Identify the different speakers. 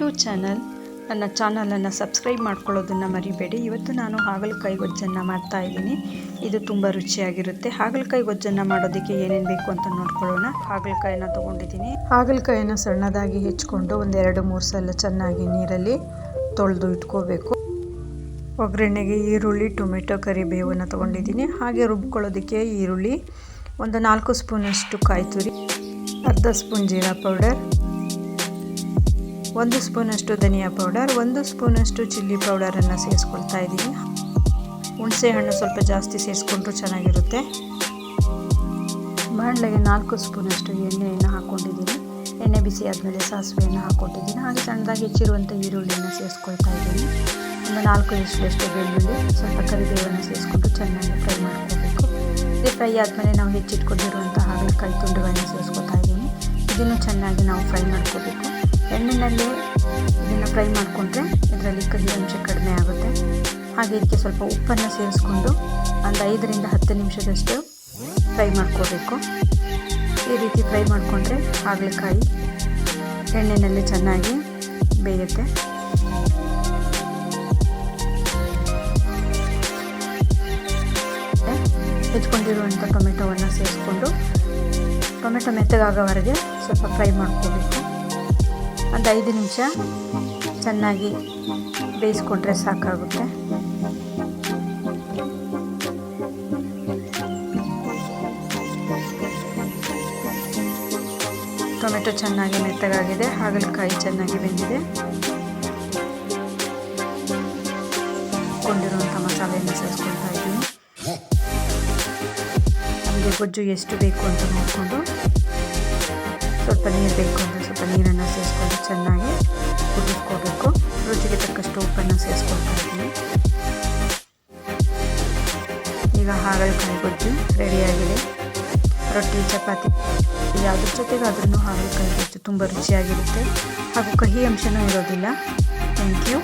Speaker 1: To channel. ನನ್ನ ಚಾನಲನ್ನು subscribe ಮಾಡ್ಕೊಳ್ಳೋದನ್ನು ಮರಿಬೇಡಿ. ಇವತ್ತು ನಾನು ಹಾಗಲಕಾಯಿ ಗೊಜ್ಜನ್ನು ಮಾಡ್ತಾಯಿದ್ದೀನಿ. ಇದು ತುಂಬ ರುಚಿಯಾಗಿರುತ್ತೆ. ಹಾಗಲಕಾಯಿ ಗೊಜ್ಜನ್ನು ಮಾಡೋದಕ್ಕೆ ಏನೇನು ಬೇಕು ಅಂತ ನೋಡ್ಕೊಳ್ಳೋಣ. ಹಾಗಲಕಾಯಿನ ತೊಗೊಂಡಿದ್ದೀನಿ. ಹಾಗಲಕಾಯಿನ ಸಣ್ಣದಾಗಿ ಹೆಚ್ಚಿಕೊಂಡು ಒಂದು 2-3 ಸಲ ಚೆನ್ನಾಗಿ ನೀರಲ್ಲಿ ತೊಳೆದು ಇಟ್ಕೋಬೇಕು. ಒಗ್ಗರಣೆಗೆ ಈರುಳ್ಳಿ, ಟೊಮೆಟೊ, ಕರಿಬೇವನ್ನು ತೊಗೊಂಡಿದ್ದೀನಿ. ಹಾಗೆ ರುಬ್ಕೊಳ್ಳೋದಕ್ಕೆ ಈರುಳ್ಳಿ, ಒಂದು 4 ಸ್ಪೂನಷ್ಟು ಕಾಯಿ ತುರಿ, ಅರ್ಧ ಸ್ಪೂನ್ ಜೀರಾ ಪೌಡರ್, 1 ಸ್ಪೂನಷ್ಟು ಧನಿಯಾ ಪೌಡರ್, 1 ಸ್ಪೂನಷ್ಟು ಚಿಲ್ಲಿ ಪೌಡರನ್ನು ಸೇರಿಸ್ಕೊಳ್ತಾ ಇದ್ದೀನಿ. ಹುಣಸೆ ಹಣ್ಣು ಸ್ವಲ್ಪ ಜಾಸ್ತಿ ಸೇರಿಸ್ಕೊಂಡ್ರೂ ಚೆನ್ನಾಗಿರುತ್ತೆ. ಬಾಣಲೆಗೆ 4 ಸ್ಪೂನಷ್ಟು ಎಣ್ಣೆಯನ್ನು ಹಾಕ್ಕೊಂಡಿದ್ದೀನಿ. ಎಣ್ಣೆ ಬಿಸಿ ಆದಮೇಲೆ ಸಾಸಿವೆಯನ್ನು ಹಾಕ್ಕೊಂಡಿದ್ದೀನಿ. ಹಾಗೆ ಸಣ್ಣದಾಗಿ ಹೆಚ್ಚಿರುವಂಥ ಈರುಳ್ಳಿಯನ್ನು ಸೇರಿಸ್ಕೊಳ್ತಾ ಇದ್ದೀನಿ. ಒಂದು 4 ಇಷ್ಟಷ್ಟು ಬೆಳ್ಳುಳ್ಳಿ, ಸ್ವಲ್ಪ ಕರಿಬೇವನ್ನು ಸೇರಿಸ್ಕೊಂಡು ಚೆನ್ನಾಗಿ ಫ್ರೈ ಮಾಡ್ಕೋಬೇಕು. ಇದು ಫ್ರೈ ಆದಮೇಲೆ ನಾವು ಹೆಚ್ಚಿಟ್ಕೊಂಡಿರುವಂಥ ಹಾಗಲಕಾಯಿ ತುಂಡುಗಳನ್ನು ಸೇರಿಸ್ಕೊಳ್ತಾ ಇದ್ದೀನಿ. ಇದನ್ನು ಚೆನ್ನಾಗಿ ನಾವು ಫ್ರೈ ಮಾಡ್ಕೋಬೇಕು. ಎಣ್ಣೆಯಲ್ಲೇ ಇದನ್ನು ಫ್ರೈ ಮಾಡಿಕೊಂಡ್ರೆ ಇದರಲ್ಲಿ ಕಹಿ ಅಂಶ ಕಡಿಮೆ ಆಗುತ್ತೆ. ಹಾಗೆ ಇದಕ್ಕೆ ಸ್ವಲ್ಪ ಉಪ್ಪನ್ನು ಸೇರಿಸ್ಕೊಂಡು ಒಂದು 5ರಿಂದ 10 ನಿಮಿಷದಷ್ಟು ಫ್ರೈ ಮಾಡ್ಕೋಬೇಕು. ಈ ರೀತಿ ಫ್ರೈ ಮಾಡಿಕೊಂಡ್ರೆ ಹಾಗಲಕಾಯಿ ಎಣ್ಣೆಯಲ್ಲಿ ಚೆನ್ನಾಗಿ ಬೇಯುತ್ತೆ. ಹೆಚ್ಕೊಂಡಿರುವಂಥ ಟೊಮೆಟೊವನ್ನು ಸೇರಿಸ್ಕೊಂಡು ಟೊಮೆಟೊ ಮೆತ್ತಗಾಗೋವರೆಗೆ ಸ್ವಲ್ಪ ಫ್ರೈ ಮಾಡ್ಕೋಬೇಕು. ಒಂದು 5 ನಿಮಿಷ ಚೆನ್ನಾಗಿ ಬೇಯಿಸ್ಕೊಂಡ್ರೆ ಸಾಕಾಗುತ್ತೆ. ಟೊಮೆಟೊ ಚೆನ್ನಾಗಿ ಮೆತ್ತಗಾಗಿದೆ, ಹಾಗಲಕಾಯಿ ಚೆನ್ನಾಗಿ ಬೆಂದಿದೆ. ಕೊಂಡಿರುವಂಥ ಮಸಾಲೆಯನ್ನು ಸೇರಿಸ್ಕೊಳ್ತಾ ಇದ್ದೀನಿ. ನಮಗೆ ಗೊಜ್ಜು ಎಷ್ಟು ಬೇಕು ಅಂತ ನೋಡಿಕೊಂಡು ಸ್ವಲ್ಪ ನೀರು ಬೇಕು ಅಂದರೆ ಸ್ವಲ್ಪ ನೀರನ್ನು ಸೇರಿಸ್ಕೊಂಡು ಚೆನ್ನಾಗಿ ಕುದಿಸ್ಕೋಬೇಕು. ರುಚಿಗೆ ತಕ್ಕಷ್ಟು ಉಪ್ಪನ್ನು ಸೇರಿಸ್ಕೊಳ್ತಾ ಇದ್ದೀನಿ. ಈಗ ಹಾಗಲಕಾಯಿ ಗೊಜ್ಜು ರೆಡಿಯಾಗಿದೆ. ರೊಟ್ಟಿ, ಚಪಾತಿ ಯಾವುದ್ರ ಜೊತೆಗಾದ್ರೂ ಹಾಗಲಕಾಯಿ ಗೊಜ್ಜು ತುಂಬ ರುಚಿಯಾಗಿರುತ್ತೆ. ಹಾಗೂ ಕಹಿ ಅಂಶನೂ ಇರೋದಿಲ್ಲ. Thank you.